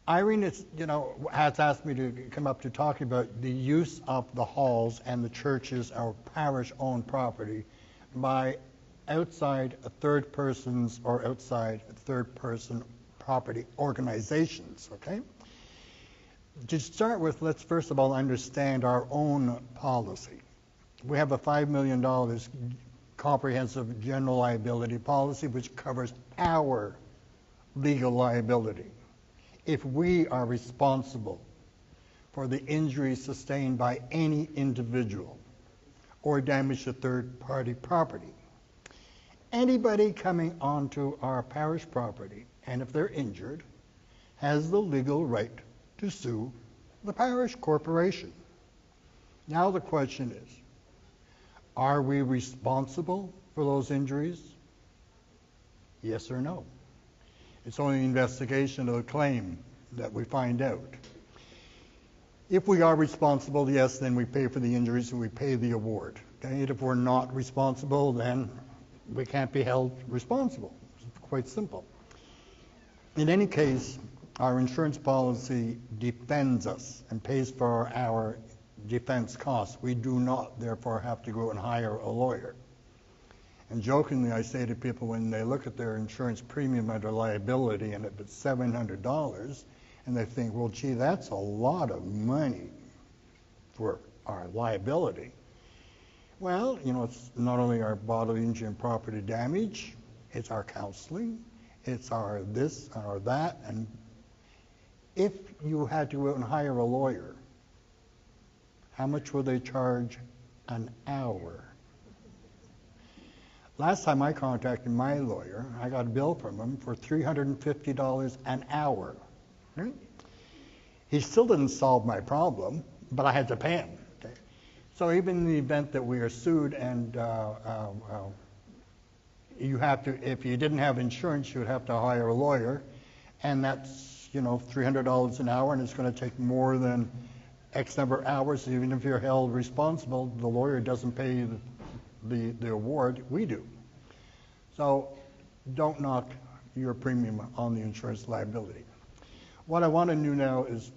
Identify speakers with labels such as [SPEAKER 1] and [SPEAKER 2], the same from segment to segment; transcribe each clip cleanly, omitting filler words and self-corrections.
[SPEAKER 1] Irene has asked me to come up to talk about the use of the halls and the churches, our parish-owned property, by outside third persons or outside third-person property organizations, okay? To start with, let's first of all understand our own policy. We have a $5 million comprehensive general liability policy which covers our legal liability if we are responsible for the injuries sustained by any individual or damage to third-party property. Anybody coming onto our parish property, and if they're injured, has the legal right to sue the parish corporation. Now the question is, are we responsible for those injuries? Yes or no? It's only an investigation of the claim that we find out. If we are responsible, yes, then we pay for the injuries and we pay the award. Okay? If we're not responsible, then we can't be held responsible. It's quite simple. In any case, our insurance policy defends us and pays for our defense costs. We do not, therefore, have to go and hire a lawyer. And jokingly, I say to people when they look at their insurance premium under liability and if it's $700, and they think, well, gee, that's a lot of money for our liability. Well, it's not only our bodily injury and property damage, it's our counseling, it's our this, our that, and if you had to go out and hire a lawyer, how much would they charge an hour? Last time I contacted my lawyer, I got a bill from him for $350 an hour. Right? He still didn't solve my problem, but I had to pay him. Okay? So even in the event that we are sued and you have to, if you didn't have insurance, you would have to hire a lawyer, and that's $300 an hour, and it's going to take more than X number of hours. Even if you're held responsible, the lawyer doesn't pay the award, we do. So don't knock your premium on the insurance liability. What I want to do now is,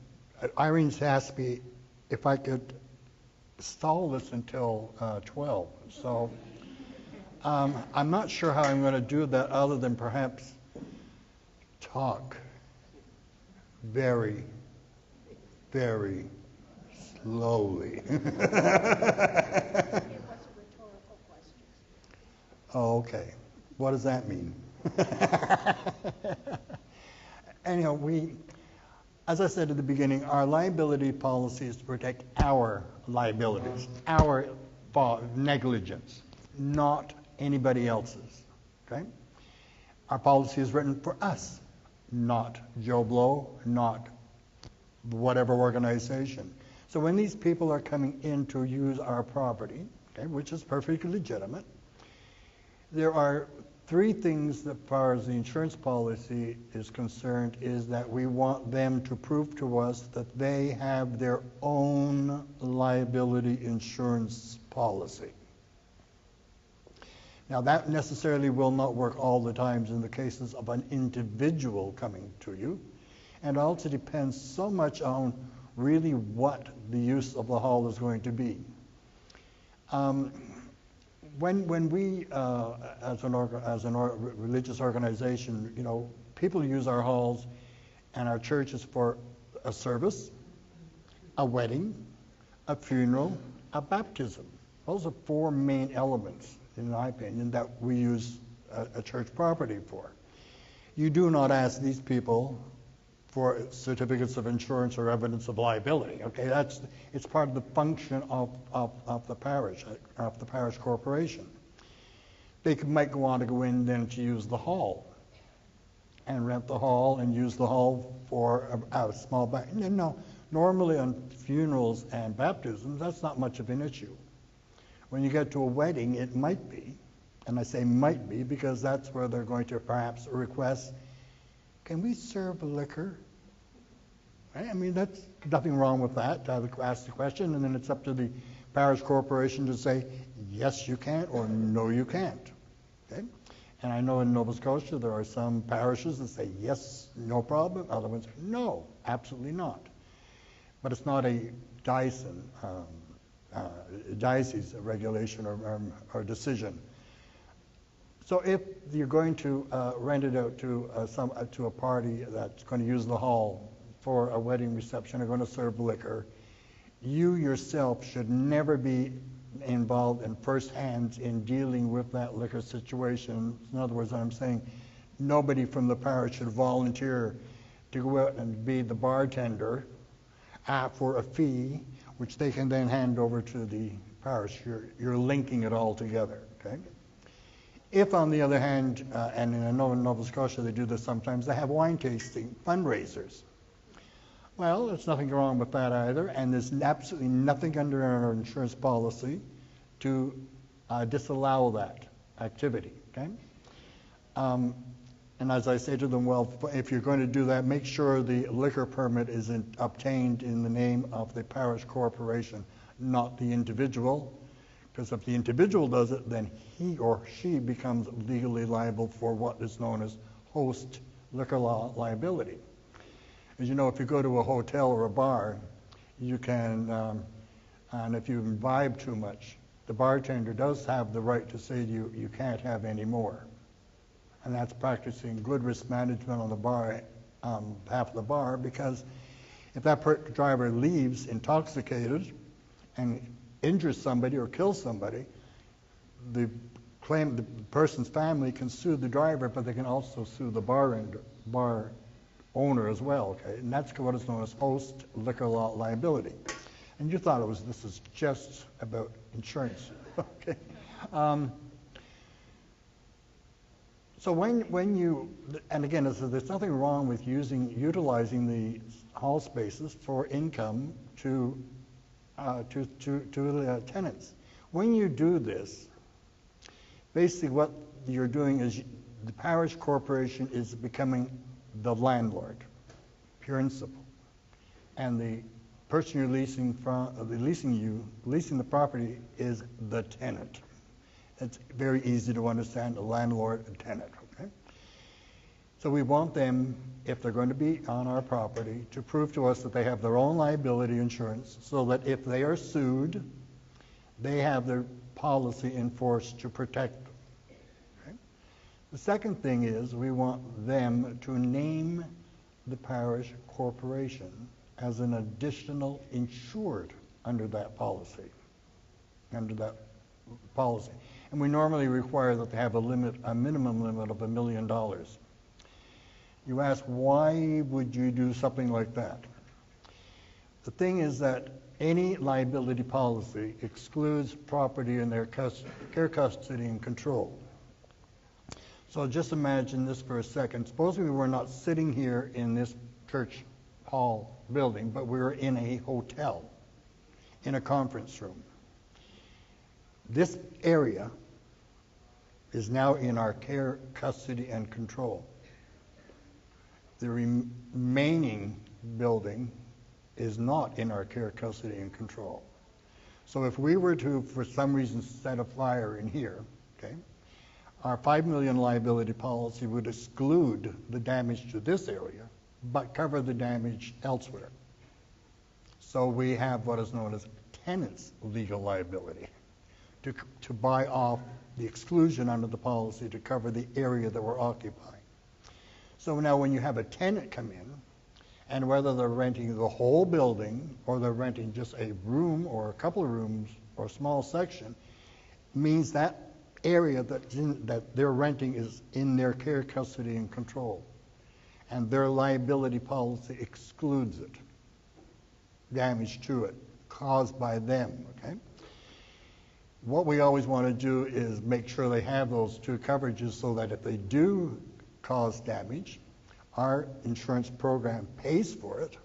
[SPEAKER 1] Irene's asked me if I could stall this until 12. So I'm not sure how I'm going to do that other than perhaps talk very, very slowly. Oh, okay. What does that mean? Anyhow, as I said at the beginning, our liability policy is to protect our liabilities, our negligence, not anybody else's. Okay? Our policy is written for us, not Joe Blow, not whatever organization. So when these people are coming in to use our property, okay, which is perfectly legitimate, there are three things that, as far as the insurance policy is concerned, is that we want them to prove to us that they have their own liability insurance policy. Now, that necessarily will not work all the times in the cases of an individual coming to you, and also depends so much on really what the use of the hall is going to be. When we, as a religious organization, people use our halls and our churches for a service, a wedding, a funeral, a baptism. Those are four main elements, in my opinion, that we use a church property for. You do not ask these people for certificates of insurance or evidence of liability. Okay, it's part of the function of the parish corporation. They might want to go in then to use the hall and rent the hall and use the hall for a small bank. No, normally on funerals and baptisms, that's not much of an issue. When you get to a wedding, it might be, and I say might be because that's where they're going to perhaps request, can we serve liquor? Right? I mean, that's nothing wrong with that, to ask the question, and then it's up to the parish corporation to say, yes, you can, or no, you can't. Okay? And I know in Nova Scotia there are some parishes that say yes, no problem. Other ones, no, absolutely not. But it's not a diocese regulation or decision. So if you're going to rent it out to a party that's going to use the hall for a wedding reception or going to serve liquor, you yourself should never be involved in first hand in dealing with that liquor situation. In other words, I'm saying nobody from the parish should volunteer to go out and be the bartender for a fee, which they can then hand over to the parish. You're linking it all together, okay? If, on the other hand, and I know in Nova Scotia they do this sometimes, they have wine tasting fundraisers. Well, there's nothing wrong with that either, and there's absolutely nothing under our insurance policy to disallow that activity, okay? And as I say to them, well, if you're going to do that, make sure the liquor permit is obtained in the name of the parish corporation, not the individual. Because if the individual does it, then he or she becomes legally liable for what is known as host liquor law liability. As you know, if you go to a hotel or a bar, you can, and if you imbibe too much, the bartender does have the right to say to you, you can't have any more. And that's practicing good risk management on the bar, behalf of the bar, because if that driver leaves intoxicated and injures somebody or kills somebody, the person's family can sue the driver, but they can also sue the bar owner as well, okay? And that's what is known as host liquor law liability. And you thought this is just about insurance, okay? So when you, and again, there's nothing wrong with utilizing the hall spaces for income to tenants. When you do this, basically what you're doing is the parish corporation is becoming the landlord, pure and simple, and the person you're leasing the property is the tenant. It's very easy to understand, a landlord and tenant, okay? So we want them, if they're going to be on our property, to prove to us that they have their own liability insurance, so that if they are sued, they have their policy enforced to protect them. Okay? The second thing is we want them to name the parish corporation as an additional insured under that policy. And we normally require that they have a minimum limit of $1 million. You ask, why would you do something like that? The thing is that any liability policy excludes property in their care, custody, and control. So just imagine this for a second. Suppose we were not sitting here in this church hall building, but we were in a hotel, in a conference room. This area is now in our care, custody, and control. The remaining building is not in our care, custody, and control. So if we were to, for some reason, set a fire in here, okay, our $5 million liability policy would exclude the damage to this area, but cover the damage elsewhere. So we have what is known as tenant's legal liability to buy off the exclusion under the policy to cover the area that we're occupying. So now when you have a tenant come in, and whether they're renting the whole building or they're renting just a room or a couple of rooms or a small section, means that area that they're renting is in their care, custody, and control. And their liability policy excludes it, damage to it, caused by them, okay? What we always want to do is make sure they have those two coverages so that if they do cause damage, our insurance program pays for it,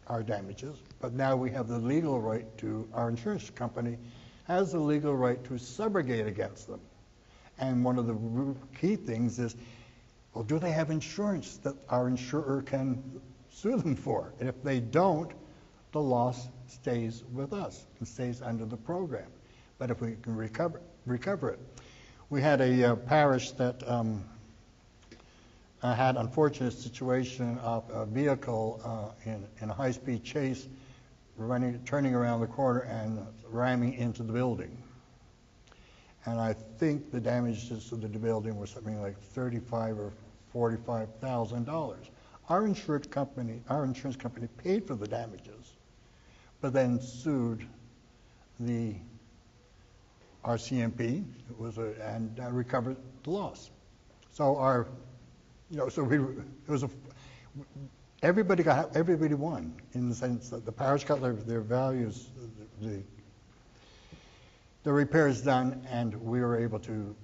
[SPEAKER 1] our damages, but now we have the legal right to, our insurance company has the legal right to subrogate against them. And one of the key things is, well, do they have insurance that our insurer can sue them for? And if they don't, the loss stays with us and stays under the program. But if we can recover it. We had a parish that had unfortunate situation of a vehicle in a high-speed chase turning around the corner and ramming into the building. And I think the damages to the building were something like $35,000 or $45,000. Our insurance company paid for the damages, but then sued the RCMP and recovered the loss. So everybody won in the sense that the parish got their values, the repairs done, and we were able to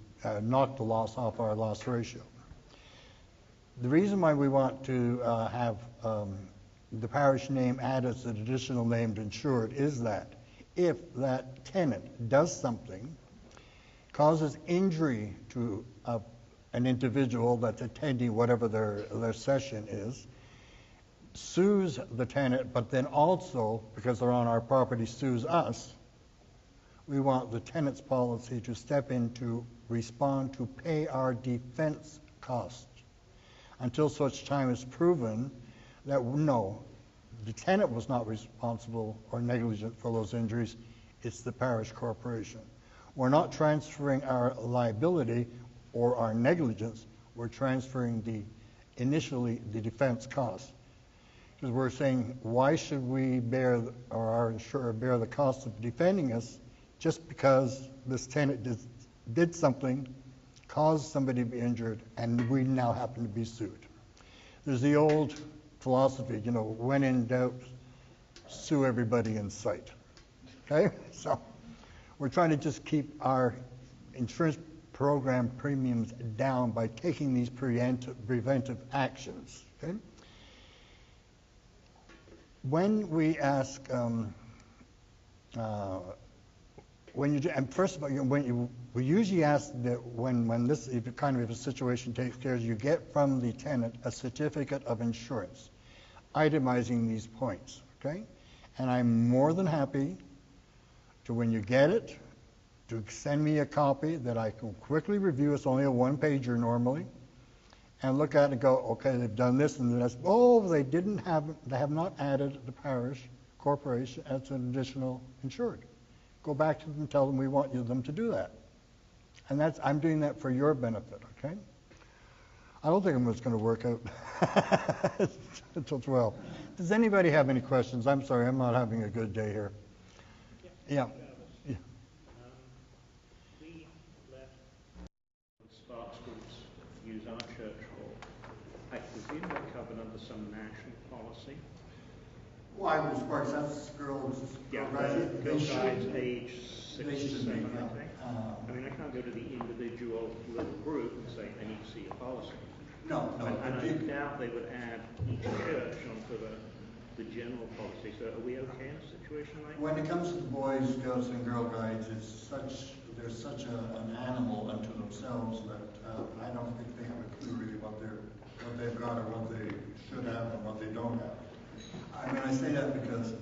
[SPEAKER 1] knock the loss off our loss ratio. The reason why we want to have the parish name added as an additional named insured is that if that tenant does something, causes injury to an individual that's attending whatever their session is, sues the tenant, but then also, because they're on our property, sues us, we want the tenant's policy to step in to respond to pay our defense costs until such time is proven that no, the tenant was not responsible or negligent for those injuries, it's the parish corporation. We're not transferring our liability or our negligence, we're transferring initially the defense costs. Because we're saying, why should we bear, or our insurer bear the cost of defending us just because this tenant did something, caused somebody to be injured, and we now happen to be sued. There's the old philosophy, when in doubt, sue everybody in sight. Okay? So we're trying to just keep our insurance program premiums down by taking these preventive actions. Okay? When we ask, first of all, we usually ask that when this kind of a situation takes place, you get from the tenant a certificate of insurance, itemizing these points, okay? And I'm more than happy to, when you get it, to send me a copy that I can quickly review. It's only a one-pager normally, and look at it and go, okay, they've done this and this. Oh, they have not added the parish corporation as an additional insured. Go back to them and tell them we want them to do that. And I'm doing that for your benefit, okay? I don't think it's going to work out until 12. Does anybody have any questions? I'm sorry, I'm not having a good day here. Yeah. Yeah.
[SPEAKER 2] We let Sparks groups use our church hall. I presume they're covered under some national policy.
[SPEAKER 1] Why was Sparks? That's girls.
[SPEAKER 2] Yeah, girls age 6 to 7, I think. I mean, I can't go to the individual little group and say, I need to see your policy.
[SPEAKER 1] No.
[SPEAKER 2] And I doubt they would add each church onto the general policy. So are we okay in a situation like that?
[SPEAKER 1] When it comes to the Boys, Scouts, and Girl Guides, they're such an animal unto themselves that I don't think they have a clue really what they've got or what they should have and what they don't have. I mean, I say that because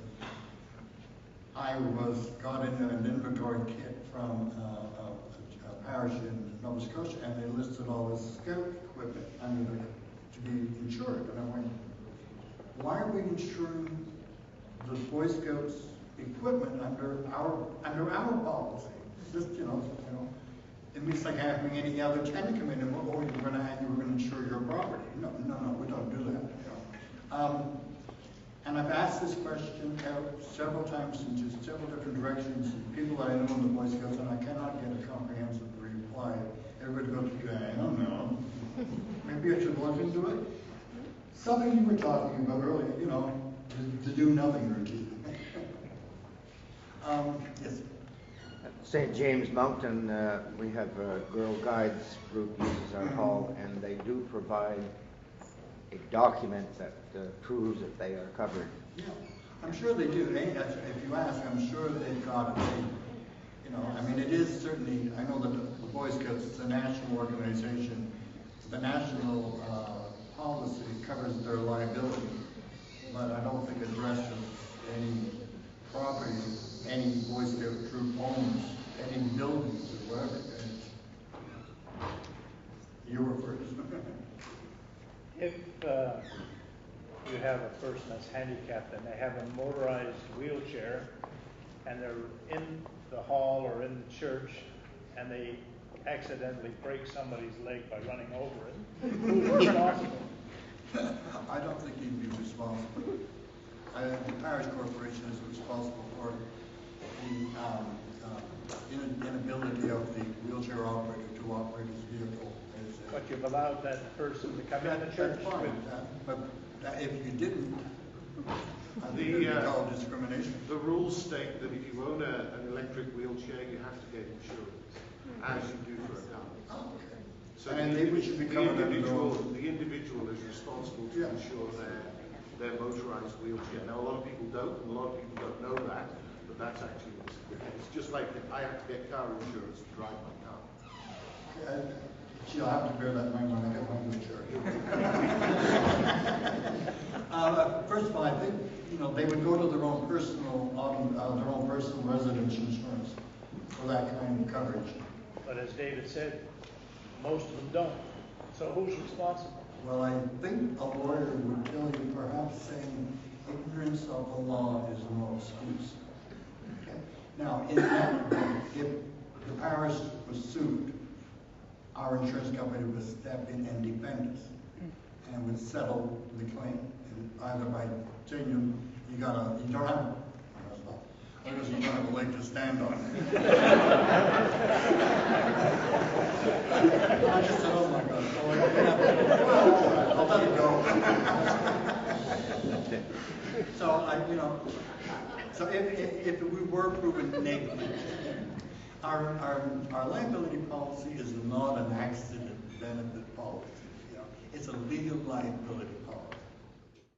[SPEAKER 1] I got in an inventory kit from a parish in Nova Scotia, and they listed all this scout equipment to be insured. And I went, why are we insuring the Boy Scouts equipment under our policy? Just it means like having any other tenant come in and we're going to insure your property. No, we don't do that. And I've asked this question several times into several different directions, people that I know in the Boy Scouts, and I cannot get a comprehensive reply. Everybody goes, I don't know. Maybe I should look into it. Something you were talking about earlier, to do nothing really. Yes.
[SPEAKER 3] St. James Mountain, we have a Girl Guides group uses our hall, and they do provide a document that proves that they are covered.
[SPEAKER 1] Yeah, I'm sure they do. If you ask, I'm sure they've got it. I mean, it is certainly, I know that the Boy Scouts, it's a national organization. The national policy covers their liability, but I don't think it addresses any property any Boy Scout troop owns, any buildings or whatever.
[SPEAKER 4] If you have a person that's handicapped and they have a motorized wheelchair and they're in the hall or in the church and they accidentally break somebody's leg by running over it, who's responsible?
[SPEAKER 5] I don't think he'd be responsible. I think the parish corporation is responsible for the inability of the wheelchair operator to operate his vehicle.
[SPEAKER 4] But you've allowed that person to come in the church
[SPEAKER 5] That's fine,
[SPEAKER 4] with...
[SPEAKER 5] but if you didn't, I think it would be called discrimination.
[SPEAKER 6] The rules state that if you own an electric wheelchair, you have to get insurance, as you do for a car. So
[SPEAKER 5] And they should be covered under the law.
[SPEAKER 6] the individual is responsible to insure their motorized wheelchair. Now, a lot of people don't, and a lot of people don't know that, but that's actually the case. Just like I have to get car insurance to drive my car.
[SPEAKER 5] She'll have to bear that in mind when I get my wheelchair. First of all, I think, they would go to their own personal residence insurance for that kind of coverage.
[SPEAKER 4] But as David said, most of them don't. So who's responsible?
[SPEAKER 5] Well, I think a lawyer would tell you perhaps saying ignorance of the law is no excuse. Okay? Now, in that, if the parish was sued, our insurance company would step in and defend us and would settle the claim. And either by saying you don't have, because you don't have a leg to stand on. I just said, oh my God. I'll let it go. So if we were proven negligent, our liability policy is not an accident benefit policy. It's a legal liability.